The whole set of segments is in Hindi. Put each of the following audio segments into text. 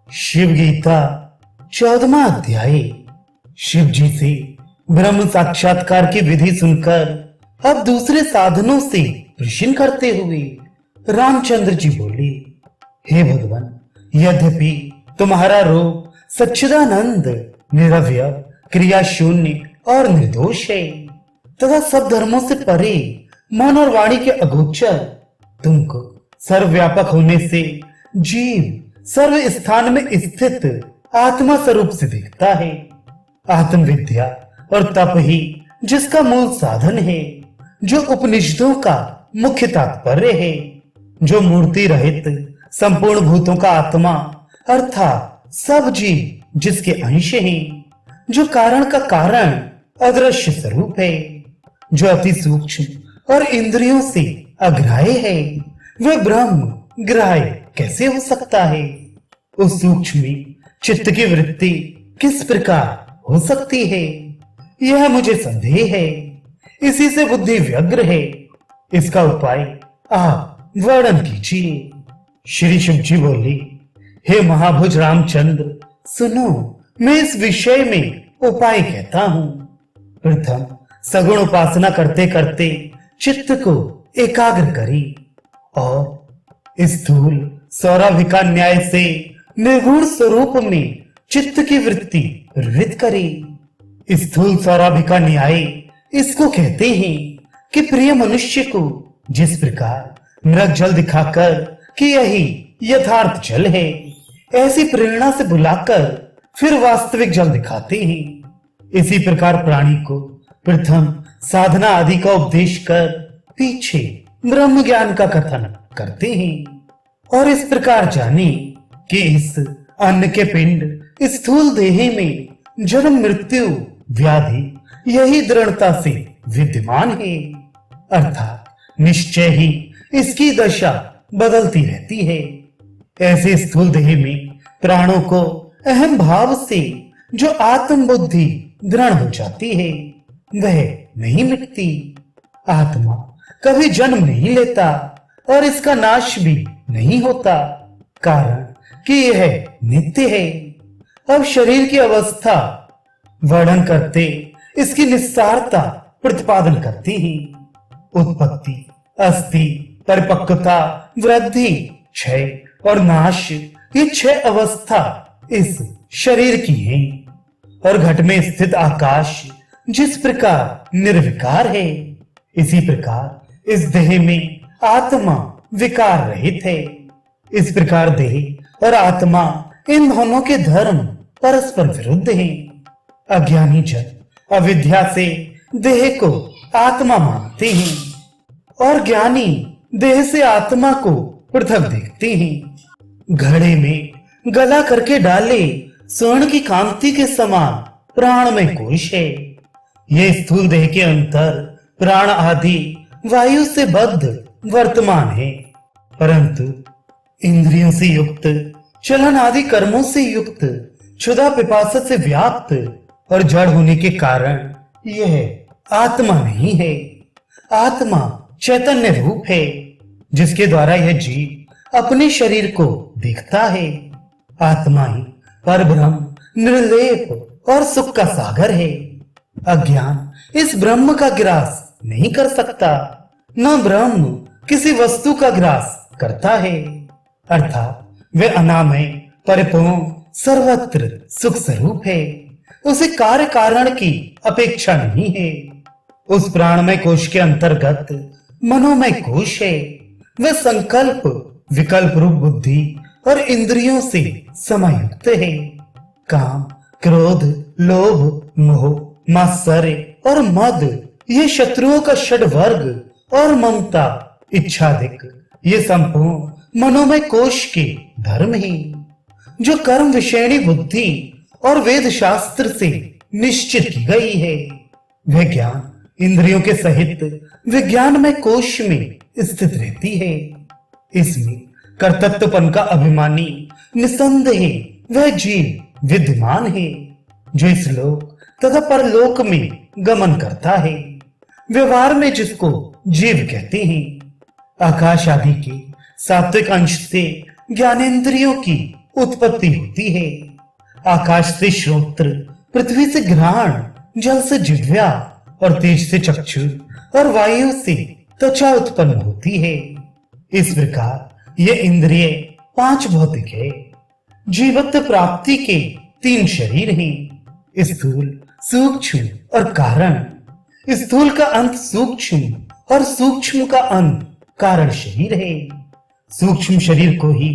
शिव गीता 14वां अध्याय। शिव जी से ब्रह्म साक्षात्कार की विधि सुनकर अब दूसरे साधनों से प्रश्न करते हुए रामचंद्र जी बोले, हे भगवान, यद्यपि तुम्हारा रूप सच्चिदानंद, निरवय, क्रिया शून्य और निर्दोष है तथा सब धर्मों से परे, मन और वाणी के अगोचर, तुमको सर्वव्यापक होने से जीव सर्व स्थान में स्थित आत्मा स्वरूप से दिखता है। आत्मविद्या और तप ही जिसका मूल साधन है, जो उपनिषदों का मुख्य तात्पर्य है, जो मूर्ति रहित संपूर्ण भूतों का आत्मा अर्थात सब जीव जिसके अंश हैं, जो कारण का कारण अदृश्य स्वरूप है, जो अति सूक्ष्म और इंद्रियों से अग्राह्य है, वह ब्रह्म ग्राह्य कैसे हो सकता है? उस सूक्ष्म चित्त की वृत्ति किस प्रकार हो सकती है, यह मुझे संदेह है। इसी से बुद्धि व्यग्र है। इसका उपाय आप वर्णन कीजिए। श्री शिव जी बोले, हे महाभुज रामचंद्र, सुनो, मैं इस विषय में उपाय कहता हूँ। प्रथम सगुण उपासना करते करते चित्त को एकाग्र करी और स्थूल सौराभिका न्याय से निर्गुण स्वरूप में चित्त की वृत्ति प्रवृत्त करी। स्थूल सौराभिका न्याय इसको कहते हैं कि प्रिय मनुष्य को जिस प्रकार मृग जल दिखाकर कि यही यथार्थ जल है, ऐसी प्रेरणा से बुलाकर फिर वास्तविक जल दिखाते हैं। इसी प्रकार प्राणी को प्रथम साधना आदि का उपदेश कर पीछे ब्रह्म ज्ञान का कथन करते हैं और इस प्रकार जाने कि इस अन्न के पिंड स्थूल देह में जन्म मृत्यु व्याधि यही दृढ़ता से विद्यमान है, अर्थात निश्चय ही इसकी दशा बदलती रहती है। ऐसे स्थूल देह में प्राणों को अहम भाव से जो आत्म बुद्धि दृढ़ हो जाती है, वह नहीं मिटती। आत्मा कभी जन्म नहीं लेता और इसका नाश भी नहीं होता, कारण कि यह नित्य है। अब शरीर की अवस्था वर्णन करते इसकी निस्सारता प्रतिपादन करती ही। उत्पत्ति, अस्थि, परिपक्वता, वृद्धि, क्षय और नाश, ये 6 अवस्था इस शरीर की है। और घट में स्थित आकाश जिस प्रकार निर्विकार है, इसी प्रकार इस देह में आत्मा विकार रहित है। इस प्रकार देह और आत्मा, इन दोनों के धर्म परस्पर विरुद्ध हैं। अज्ञानी जन अविद्या से देह को आत्मा मानते हैं और ज्ञानी देह से आत्मा को पृथक देखते हैं। घड़े में गला करके डाले स्वर्ण की कांति के समान प्राण में कोश है। ये स्थूल देह के अंतर प्राण आदि वायु से बद्ध वर्तमान है, परंतु इंद्रियों से युक्त, चलन आदि कर्मों से युक्त, क्षुधा पिपासा से व्याप्त और जड़ होने के कारण यह आत्मा नहीं है। आत्मा चैतन्य रूप है, जिसके द्वारा यह जीव अपने शरीर को देखता है। आत्मा ही परब्रह्म, निर्लेप और सुख का सागर है। अज्ञान इस ब्रह्म का ग्रास नहीं कर सकता, न ब्रह्म किसी वस्तु का ग्रास करता है, अर्थात वह अनामय, परिपूर्ण, सर्वत्र सुख स्वरूप है। उसे कार्य कारण की अपेक्षा नहीं है। उस प्राणमय कोश के अंतर्गत मनोमय कोश है। वह संकल्प, विकल्प रूप बुद्धि और इंद्रियों से समायुक्त है। काम, क्रोध, लोभ, मोह, मात्सर्य और मद, ये शत्रुओं का षड्वर्ग और ममता, इच्छादिक, ये संपूर्ण मनोमय कोश के धर्म हैं, जो कर्म विषयणी बुद्धि और वेद शास्त्र से निश्चित की गई है। वह ज्ञान इंद्रियों के सहित विज्ञानमय कोश में स्थित रहती है। इसमें कर्तृत्वपन का अभिमानी निसंदेह वह जीव विद्यमान है, जो इस लोक तथा परलोक में गमन करता है। व्यवहार में जिसको जीव कहते हैं। आकाश आदि के सात्विक अंश से ज्ञानेंद्रियों की उत्पत्ति होती है। आकाश से श्रोत्र, पृथ्वी से घ्राण, जल से जिह्वा और तेज से चक्षु और वायु से त्वचा उत्पन्न होती है। इस प्रकार ये इंद्रिय पांच भौतिक है। जीवत्व प्राप्ति के तीन शरीर हैं, स्थूल, सूक्ष्म और कारण। स्थूल का अंत सूक्ष्म और सूक्ष्म का अंत कारण शरीर है। सूक्ष्म शरीर को ही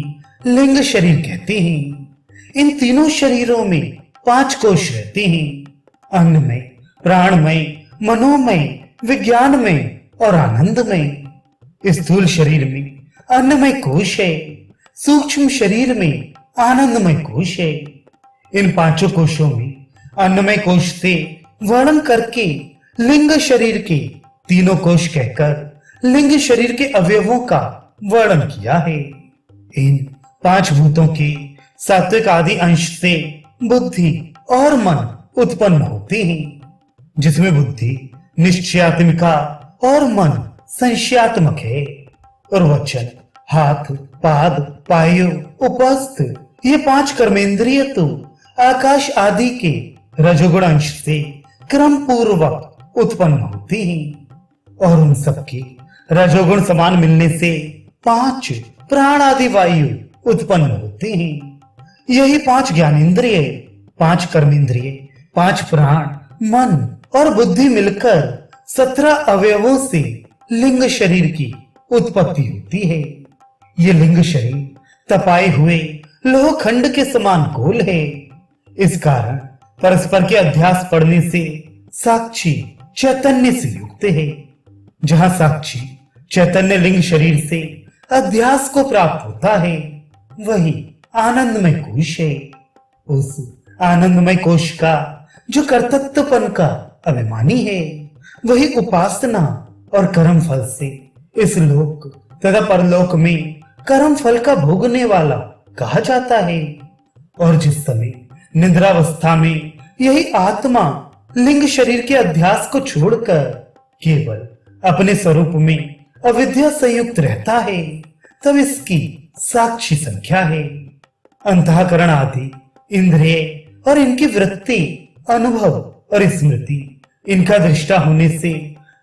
लिंग शरीर कहते हैं। इन तीनों शरीरों में पांच कोश रहते हैं, अन्नमय, प्राणमय, मनोमय, विज्ञानमय और आनंदमय। स्थूल शरीर में अन्नमय कोश है, सूक्ष्म शरीर में आनंदमय कोश है। इन पांचों कोशों में अन्नमय कोश से वर्णन करके लिंग शरीर के तीनों कोश कहकर लिंग शरीर के अवयवों का वर्णन किया है। इन पांच भूतों के सात्विक आदि अंश से बुद्धि और मन उत्पन्न होते हैं, जिसमें बुद्धि निश्चयात्मिका और मन संशयात्मक है, और वचन, हाथ, पाद, पायु, उपस्थ ये पांच कर्मेंद्रिय तो आकाश आदि के रजोगुण अंश से क्रम पूर्वक उत्पन्न होते हैं, और उन सबके रजोगुण समान मिलने से पांच प्राण आदि वायु उत्पन्न होते हैं। यही पांच ज्ञानेन्द्रिय, पांच कर्मेंद्रिय, पांच प्राण, मन और बुद्धि मिलकर 17 अवयवों से लिंग शरीर की उत्पत्ति होती है। ये लिंग शरीर तपाए हुए लोहखंड के समान गोल है। इस कारण परस्पर के अध्यास पड़ने से साक्षी चैतन्य से युक्त है। जहां साक्षी चैतन्य लिंग शरीर से अध्यास को प्राप्त होता है, वही आनंदमय कोश है। उस आनंदमय कोश का जो कर्तृत्वपन का अभिमानी है, वही उपासना और कर्म फल से इस लोक तथा परलोक में कर्म फल का भोगने वाला कहा जाता है। और जिस समय निद्रावस्था में यही आत्मा लिंग शरीर के अध्यास को छोड़कर केवल अपने स्वरूप में अविद्या संयुक्त रहता है, तब इसकी साक्षी संख्या है। अंतःकरण आदि इंद्रिय और इनकी वृत्ति, अनुभव और स्मृति, इनका दृष्टा होने से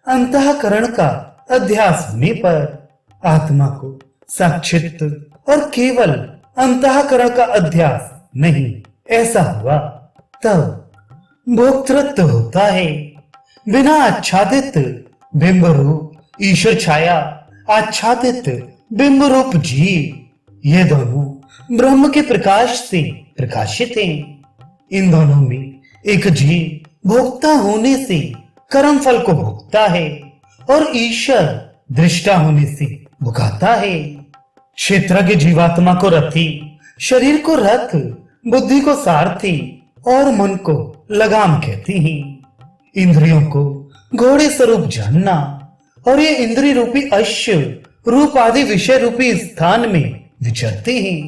अंतःकरण का अध्यास होने पर आत्मा को साक्षित और केवल अंतःकरण का अध्यास नहीं ऐसा हुआ, तब भोक्तृत्व होता है। बिना आच्छादित बिंब रूप ईश्वर छाया आच्छादित बिंब रूप जीव, ये दोनों ब्रह्म के प्रकाश से प्रकाशित हैं। इन दोनों में एक जीव भोक्ता होने से कर्म फल को भोगता है और ईश्वर दृष्टा होने से भुगाता है। क्षेत्रज्ञ जीवात्मा को रथी, शरीर को रथ, बुद्धि को सारथी और मन को लगाम कहते हैं। इंद्रियों को घोड़े स्वरूप जानना और ये इंद्रिय रूपी अश्व रूप आदि विषय रूपी स्थान में विचरते हैं।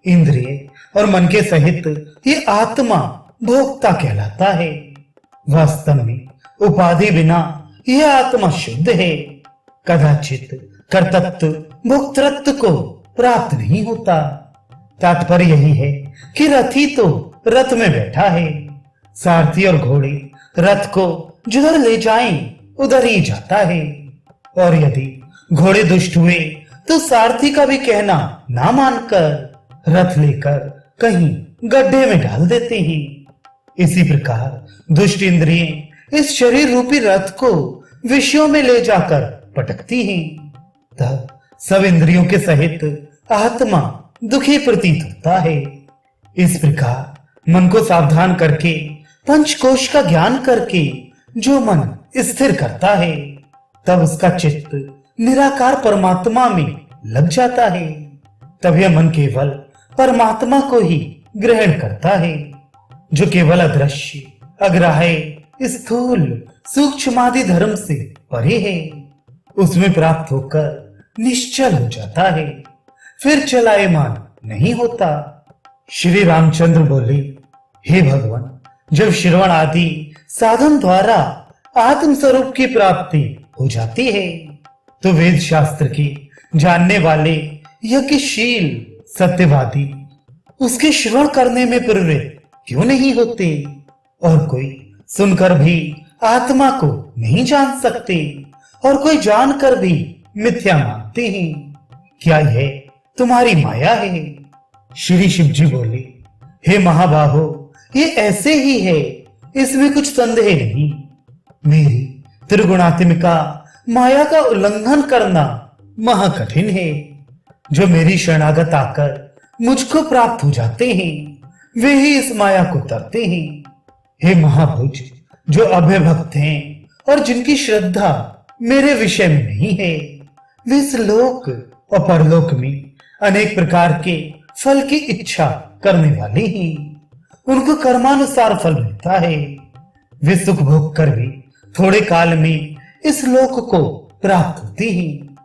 इंद्रिय और मन के सहित ये आत्मा भोक्ता कहलाता है। वास्तव में उपाधि बिना यह आत्मा शुद्ध है, कदाचित कर्तृत्व भोक्तृत्व को प्राप्त नहीं होता। तात्पर्य यही है कि रथी तो रथ में बैठा है, सारथी और घोड़े रथ को जिधर ले जाएं उधर ही जाता है, और यदि घोड़े दुष्ट हुए तो सारथी का भी कहना ना मानकर रथ लेकर कहीं गड्ढे में डाल देते हैं। इसी प्रकार दुष्ट इंद्रियें इस शरीर रूपी रथ को विषयों में ले जाकर पटकती हैं। तब सब इंद्रियों के सहित आत्मा दुखी प्रतीत होता है। इस प्रकार मन को सावधान करके पंचकोश का ज्ञान करके जो मन स्थिर करता है, तब उसका चित्त निराकार परमात्मा में लग जाता है। तब यह मन केवल परमात्मा को ही ग्रहण करता है, जो केवल अदृश्य, अग्राह्य, स्थूल, सूक्ष्मादि धर्म से परे है। उसमें प्राप्त होकर निश्चल हो जाता है, फिर चलायमान नहीं होता। श्री रामचंद्र बोले, हे भगवान, जब श्रवण आदि साधन द्वारा आत्म स्वरूप की प्राप्ति हो जाती है, तो वेद शास्त्र के जानने वाले, यज्ञशील, सत्यवादी उसके श्रवण करने में प्रवृत्त क्यों नहीं होते? और कोई सुनकर भी आत्मा को नहीं जान सकते और कोई जानकर भी मिथ्या मानते हैं। क्या यह तुम्हारी माया है? श्री शिव जी बोले, हे महाबाहो, ये ऐसे ही है, इसमें कुछ संदेह नहीं। मेरी त्रिगुणात्मिका माया का उल्लंघन करना महाकठिन है। जो मेरी शरणागत आकर मुझको प्राप्त हो जाते हैं वे ही इस माया को तरते हैं। हे महाभुज, जो अभय भक्त हैं और जिनकी श्रद्धा मेरे विषय में नहीं है, वे इस लोक और परलोक में अनेक प्रकार के फल की इच्छा करने वाले हैं। उनको कर्मानुसार फल मिलता है। वे सुख भोग कर भी थोड़े काल में इस लोक को प्राप्त होते हैं,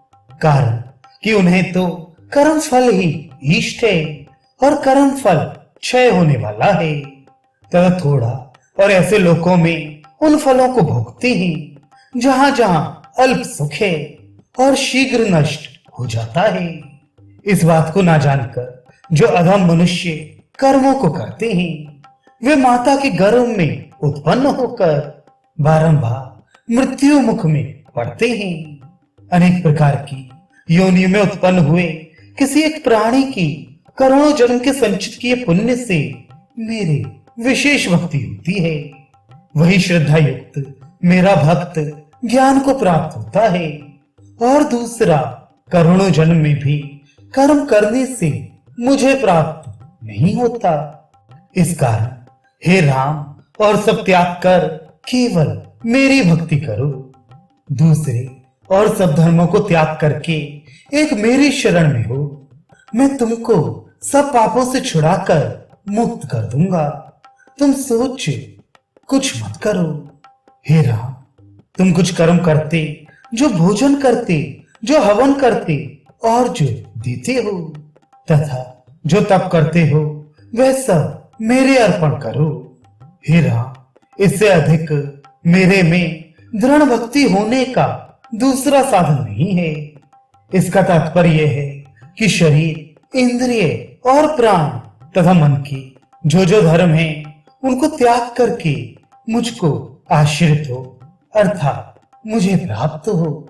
कारण कि उन्हें तो कर्म फल ही इष्ट है और कर्म फल क्षय होने वाला है। तथा थोड़ा और ऐसे लोकों में उन फलों को भोगते हैं जहां जहां अल्प सुख है और शीघ्र नष्ट हो जाता है। इस बात को ना जानकर जो अधम मनुष्य कर्मों को करते हैं, वे माता के गर्भ में उत्पन्न होकर बारंबार मृत्यु मुख में पड़ते हैं। अनेक प्रकार की योनियों में उत्पन्न हुए किसी एक प्राणी की करोड़ों जन्म के संचित किए पुण्य से मेरे विशेष भक्ति होती है। वही श्रद्धा युक्त मेरा भक्त ज्ञान को प्राप्त होता है और दूसरा करोड़ों जन्म में भी कर्म करने से मुझे प्राप्त नहीं होता। इस कारण हे राम, और सब त्याग कर केवल मेरी भक्ति करो। दूसरे और सब धर्मों को त्याग करके एक मेरी शरण में हो। मैं तुमको सब पापों से छुड़ाकर मुक्त कर दूंगा। तुम सोच कुछ मत करो। हे राम, तुम कुछ कर्म करते, जो भोजन करते, जो हवन करते और जो देते हो, तथा जो तप करते हो, वह सब मेरे अर्पण करो। हे राम, इससे अधिक मेरे में दृढ़ भक्ति होने का दूसरा साधन नहीं है। इसका तात्पर्य है कि शरीर, इंद्रिय और प्राण तथा मन की जो जो धर्म है उनको त्याग करके मुझको आश्रित हो, अर्थात मुझे प्राप्त हो।